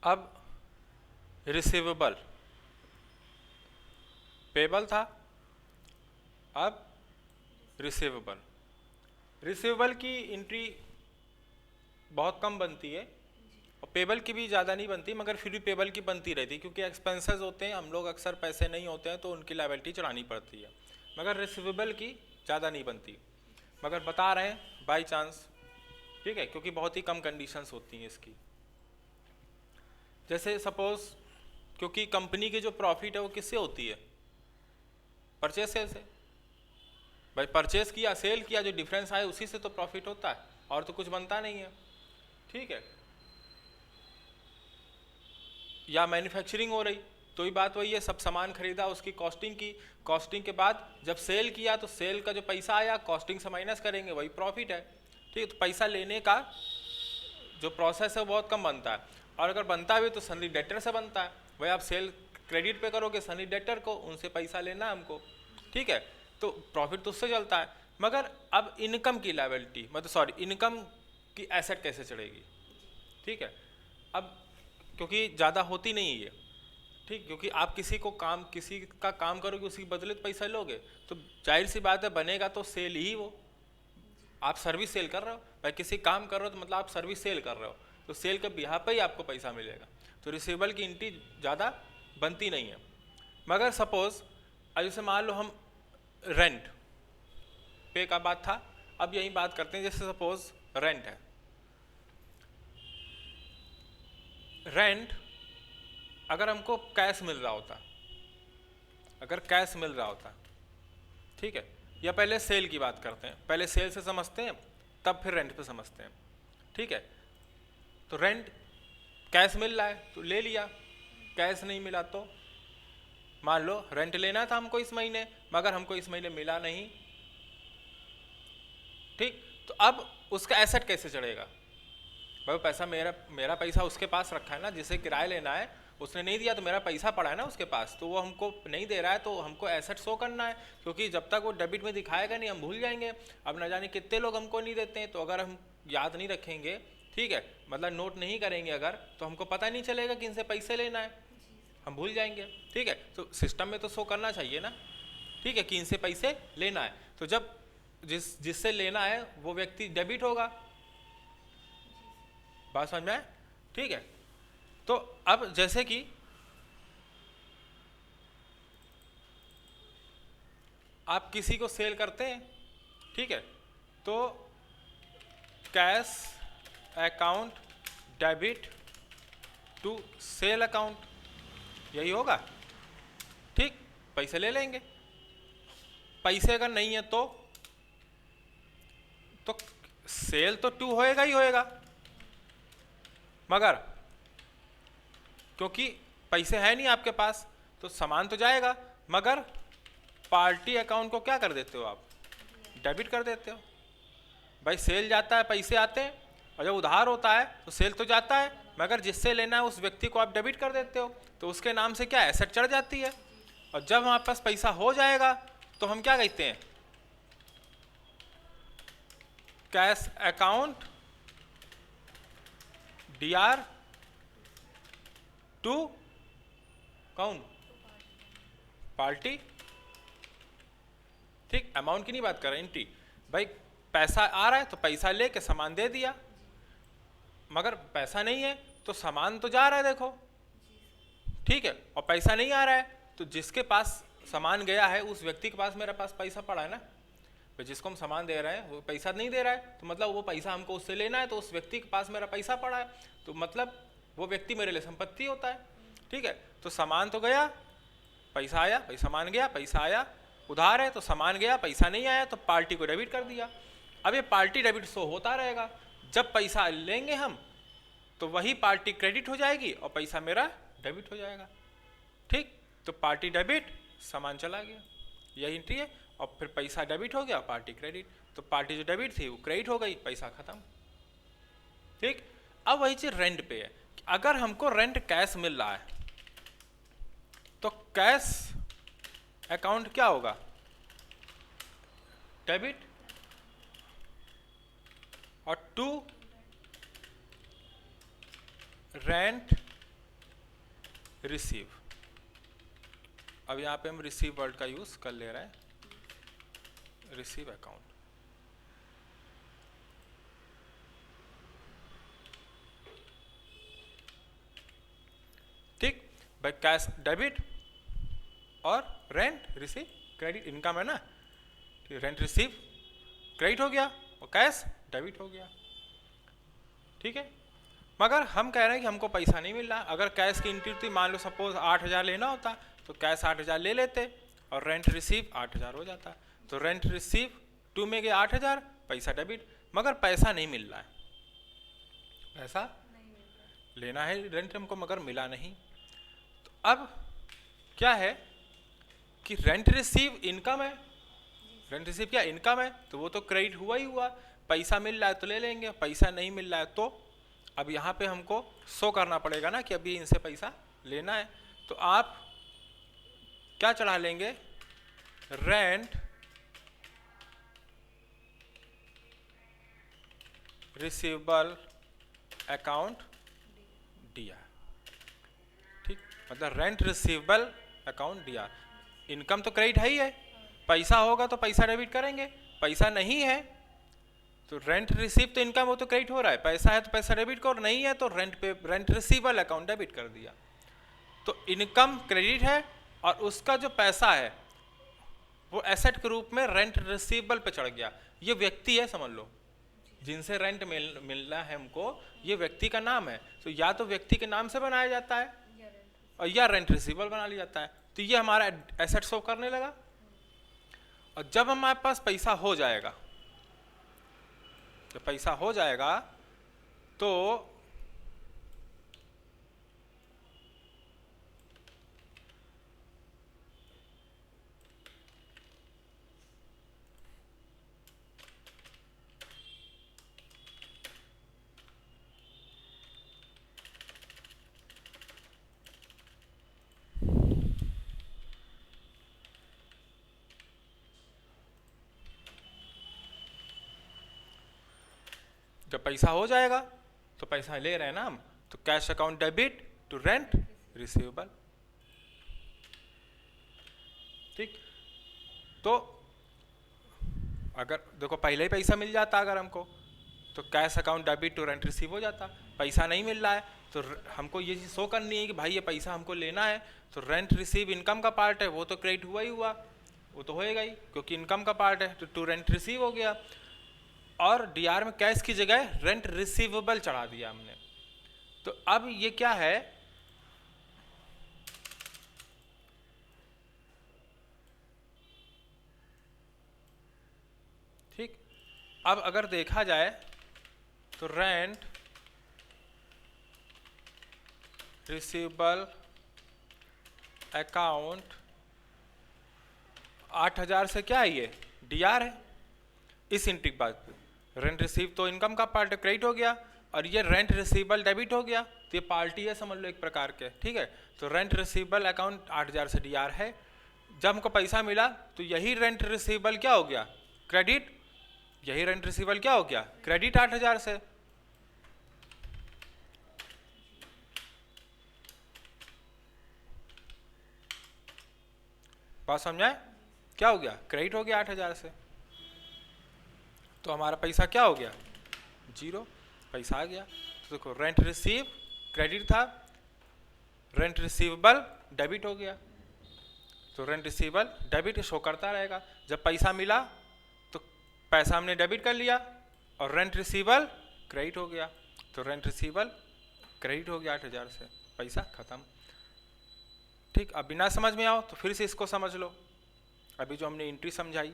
अब receivable payable था, अब रिसीवेबल। रिसीवेबल की एंट्री बहुत कम बनती है और पेबल की भी ज़्यादा नहीं बनती, मगर फिर भी पेबल की बनती रहती है क्योंकि एक्सपेंसेस होते हैं, हम लोग अक्सर पैसे नहीं होते हैं तो उनकी लायबिलिटी चढ़ानी पड़ती है, मगर रिसीवेबल की ज़्यादा नहीं बनती। मगर बता रहे हैं बाई चांस, ठीक है, क्योंकि बहुत ही कम कंडीशंस होती हैं इसकी। जैसे सपोज, क्योंकि कंपनी की जो प्रॉफिट है वो किससे होती है? परचेज सेल से। भाई परचेज किया, सेल किया, जो डिफरेंस आए उसी से तो प्रॉफिट होता है, और तो कुछ बनता नहीं है, ठीक है। या मैन्युफैक्चरिंग हो रही तो ही बात वही है, सब सामान खरीदा, उसकी कॉस्टिंग की, कॉस्टिंग के बाद जब सेल किया तो सेल का जो पैसा आया कॉस्टिंग से माइनस करेंगे, वही प्रॉफिट है, ठीक है। तो पैसा लेने का जो प्रोसेस है वो बहुत कम बनता है, और अगर बनता भी तो सनी डेटर से बनता है। भाई आप सेल क्रेडिट पे करोगे सनी डेटर को, उनसे पैसा लेना है हमको, ठीक है, तो प्रॉफिट तो उससे चलता है। मगर अब इनकम की लायबिलिटी, मतलब सॉरी, इनकम की एसेट कैसे चढ़ेगी, ठीक है। अब क्योंकि ज़्यादा होती नहीं है ये, ठीक, क्योंकि आप किसी को काम, किसी का काम करोगे उसके बदले तो पैसा लोगे, तो जाहिर सी बात है बनेगा तो सेल ही वो। आप सर्विस सेल कर रहे हो, भाई किसी काम कर रहे हो तो मतलब आप सर्विस सेल कर रहे हो, तो सेल के बिहार पे ही आपको पैसा मिलेगा। तो रिसीवेबल की एंट्री ज़्यादा बनती नहीं है। मगर सपोज अब जैसे मान लो हम रेंट पे का बात था, अब यही बात करते हैं। जैसे सपोज रेंट है, रेंट अगर हमको कैश मिल रहा होता, अगर कैश मिल रहा होता, ठीक है, या पहले सेल की बात करते हैं, पहले सेल से समझते हैं तब फिर रेंट पे समझते हैं, ठीक है। तो रेंट कैश मिल रहा है तो ले लिया, कैश नहीं मिला तो मान लो रेंट लेना था हमको इस महीने, मगर हमको इस महीने मिला नहीं, ठीक, तो अब उसका एसेट कैसे चढ़ेगा? भाई पैसा मेरा मेरा पैसा उसके पास रखा है ना, जिसे किराया लेना है, उसने नहीं दिया तो मेरा पैसा पड़ा है ना उसके पास, तो वो हमको नहीं दे रहा है, तो हमको एसेट शो करना है, क्योंकि जब तक वो डेबिट में दिखाएगा नहीं हम भूल जाएंगे। अब न जाने कितने लोग हमको नहीं देते हैं, तो अगर हम याद नहीं रखेंगे, ठीक है, मतलब नोट नहीं करेंगे अगर, तो हमको पता नहीं चलेगा कि इनसे पैसे लेना है, हम भूल जाएंगे, ठीक है। तो सिस्टम में तो शो करना चाहिए ना, ठीक है, कि इनसे पैसे लेना है, तो जब जिससे लेना है वो व्यक्ति डेबिट होगा। बात समझ में आए? ठीक है। तो अब जैसे कि आप किसी को सेल करते हैं, ठीक है, तो cash account debit to sale account, यही होगा, ठीक, पैसे ले लेंगे। पैसे अगर नहीं है तो सेल तो टू होएगा ही होएगा, मगर क्योंकि पैसे है नहीं आपके पास तो सामान तो जाएगा, मगर पार्टी अकाउंट को क्या कर देते हो आप? डेबिट कर देते हो। भाई सेल जाता है पैसे आते हैं, और जब उधार होता है तो सेल तो जाता है, मगर जिससे लेना है उस व्यक्ति को आप डेबिट कर देते हो, तो उसके नाम से क्या एसेट चढ़ जाती है। और जब हमारे पास पैसा हो जाएगा तो हम क्या कहते हैं? कैश अकाउंट डीआर टू कौन? पार्टी, ठीक, अमाउंट की नहीं बात कर रहे, एंट्री। भाई पैसा आ रहा है तो पैसा लेके सामान दे दिया, मगर पैसा नहीं है तो सामान तो जा रहा है, देखो, ठीक है, और पैसा नहीं आ रहा है तो जिसके पास सामान गया है उस व्यक्ति के पास मेरे पास पैसा पड़ा है ना। तो जिसको हम सामान दे रहे हैं वो पैसा नहीं दे रहा है, तो मतलब वो पैसा हमको उससे लेना है, तो उस व्यक्ति के पास मेरा पैसा पड़ा है, तो मतलब वो व्यक्ति मेरे लिए संपत्ति होता है, ठीक है। तो सामान तो गया, पैसा आया, भाई सामान गया पैसा आया, उधार है तो सामान गया पैसा नहीं आया, तो पार्टी को डेबिट कर दिया। अब ये पार्टी डेबिट शो होता रहेगा, जब पैसा लेंगे हम तो वही पार्टी क्रेडिट हो जाएगी और पैसा मेरा डेबिट हो जाएगा, ठीक। तो पार्टी डेबिट, सामान चला गया, यही एंट्री है। और फिर पैसा डेबिट हो गया, पार्टी क्रेडिट, तो पार्टी जो डेबिट थी वो क्रेडिट हो गई, पैसा खत्म, ठीक। अब वही चीज रेंट पे है, अगर हमको रेंट कैश मिल रहा है तो कैश अकाउंट क्या होगा? डेबिट, और टू रेंट रिसीव। अब यहाँ पे हम रिसीव वर्ड का यूज कर ले रहे हैं, रिसीव अकाउंट। ठीक भाई, कैश डेबिट और रेंट रिसीव क्रेडिट, इनकम है ना, रेंट रिसीव क्रेडिट हो गया और कैश डेबिट हो गया। ठीक है, मगर हम कह रहे हैं कि हमको पैसा नहीं मिल रहा। अगर कैश की एंट्री थी, मान लो सपोज 8,000 लेना होता तो कैश 8,000 ले लेते और रेंट रिसीव 8,000 हो जाता। तो रेंट रिसीव 2 में गया 8,000, पैसा डेबिट, मगर पैसा नहीं मिल रहा है, पैसा लेना है रेंट हमको मगर मिला नहीं। तो अब क्या है कि रेंट रिसीव इनकम है, रेंट रिसीव क्या इनकम है, तो वो तो क्रेडिट हुआ ही हुआ। पैसा मिल रहा है तो ले लेंगे, पैसा नहीं मिल रहा है तो अब यहाँ पे हमको शो करना पड़ेगा ना कि अभी इनसे पैसा लेना है। तो आप क्या चढ़ा लेंगे, रेंट रिसीवेबल अकाउंट डीआर। ठीक, मतलब rent receivable account DR. Income तो क्रेडिट है ही है, पैसा होगा तो पैसा डेबिट करेंगे, पैसा नहीं है तो रेंट रिसीव तो इनकम, वो तो क्रेडिट हो रहा है, पैसा है तो पैसा डेबिट करो, नहीं है तो रेंट रिसीवेबल अकाउंट डेबिट कर दिया। तो इनकम क्रेडिट है और उसका जो पैसा है वो एसेट के रूप में रेंट रिसीवेबल पे चढ़ गया। ये व्यक्ति है समझ लो, जिनसे रेंट मिलना है हमको, ये व्यक्ति का नाम है। तो या तो व्यक्ति के नाम से बनाया जाता है और या रेंट रिसीवेबल बना लिया जाता है। तो ये हमारा एसेट शो करने लगा। और जब हमारे पास पैसा हो जाएगा, जब पैसा हो जाएगा तो जब पैसा हो जाएगा तो पैसा ले रहे हैं ना हम, तो cash account debit to rent receivable. ठीक, तो अगर देखो पहले ही पैसा मिल जाता अगर हमको, तो cash account debit to rent receive हो जाता। पैसा नहीं मिल रहा है तो हमको ये चीज़ शो करनी है कि भाई ये पैसा हमको लेना है, तो रेंट रिसीव इनकम का पार्ट है, वो तो क्रेडिट हुआ ही हुआ, वो तो होएगा ही क्योंकि इनकम का पार्ट है, तो टू रेंट रिसीव हो गया। और डीआर में कैश की जगह रेंट रिसीवेबल चढ़ा दिया हमने। तो अब ये क्या है, ठीक, अब अगर देखा जाए तो रेंट रिसीवेबल अकाउंट 8,000 से क्या है, ये डीआर है। इस एंट्री के बाद रेंट रिसीव तो इनकम का पार्ट क्रेडिट हो गया और ये रेंट रिसीवेबल डेबिट हो गया, तो ये पार्टी है समझ लो एक प्रकार के। ठीक है, तो रेंट रिसीवेबल अकाउंट 8,000 से डीआर है। जब हमको पैसा मिला तो यही रेंट रिसीवेबल क्या हो गया, क्रेडिट, यही रेंट रिसीवेबल क्या हो गया, क्रेडिट 8,000 से। बात समझाए, क्या हो गया, क्रेडिट हो गया 8,000 से। तो हमारा पैसा क्या हो गया, जीरो, पैसा आ गया। तो देखो रेंट रिसीव क्रेडिट था, रेंट रिसीवेबल डेबिट हो गया, तो रेंट रिसीवेबल डेबिट शो करता रहेगा। जब पैसा मिला तो पैसा हमने डेबिट कर लिया और रेंट रिसीवेबल क्रेडिट हो गया, तो रेंट रिसीवेबल क्रेडिट हो गया 8,000 से, पैसा खत्म। ठीक, अब बिना समझ में आओ तो फिर से इसको समझ लो, अभी जो हमने एंट्री समझाई।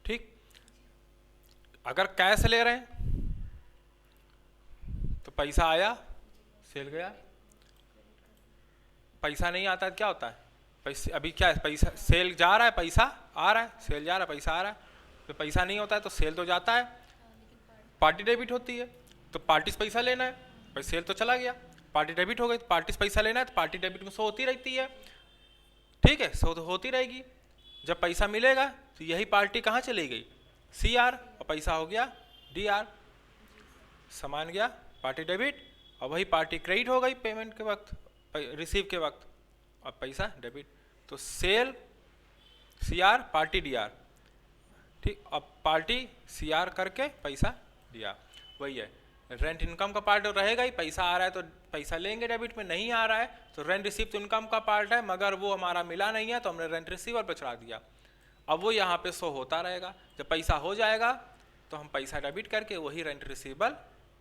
ठीक, अगर कैश ले रहे हैं तो पैसा आया, सेल गया, पैसा नहीं आता क्या होता है, पैसे अभी क्या है, पैसा सेल जा रहा है, पैसा आ रहा है, सेल जा रहा है, पैसा आ रहा है। तो पैसा नहीं होता है तो सेल तो जाता है, पार्टी डेबिट होती है। तो पार्टी से पैसा लेना है, भाई सेल तो चला गया, पार्टी डेबिट हो गई, तो पार्टी से पैसा लेना है तो पार्टी डेबिट में शो होती रहती है, ठीक है, शो तो होती रहेगी। जब पैसा मिलेगा तो यही पार्टी कहाँ चली गई, CR, और पैसा हो गया DR, सामान गया पार्टी डेबिट, और वही पार्टी क्रेडिट हो गई पेमेंट के वक्त, रिसीव के वक्त, और पैसा डेबिट। तो सेल CR, पार्टी DR, ठीक। अब पार्टी CR करके पैसा दिया, वही है। रेंट इनकम का पार्ट रहेगा ही, पैसा आ रहा है तो पैसा लेंगे डेबिट में, नहीं आ रहा है तो रेंट रिसीव तो इनकम का पार्ट है, मगर वो हमारा मिला नहीं है तो हमने रेंट रिसीवर पे चढ़ा दिया। अब वो यहाँ पे शो होता रहेगा, जब पैसा हो जाएगा तो हम पैसा डेबिट करके वही रेंट रिसीवेबल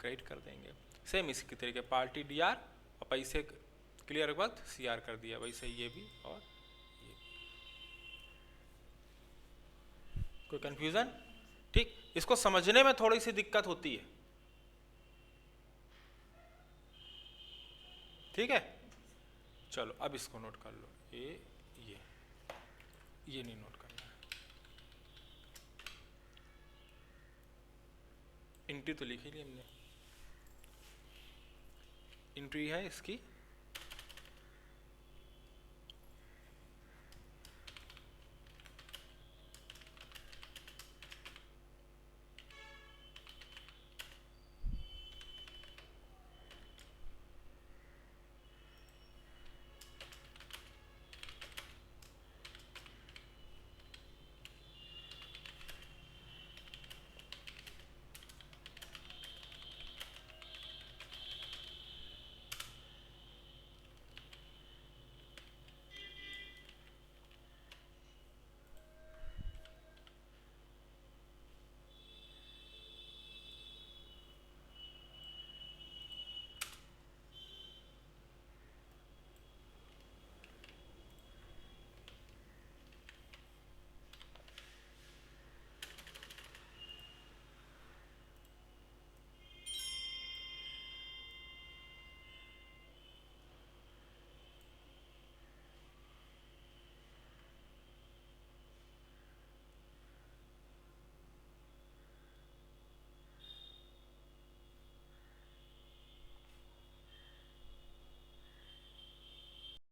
क्रेडिट कर देंगे। सेम इसी के तरीके पार्टी DR और पैसे क्लियर वक्त CR कर दिया, वैसे ये भी और ये। कोई कंफ्यूजन? ठीक, इसको समझने में थोड़ी सी दिक्कत होती है, ठीक है। चलो अब इसको नोट कर लो, ये नहीं नोट करना है। एंट्री तो लिखी ली हमने, एंट्री है इसकी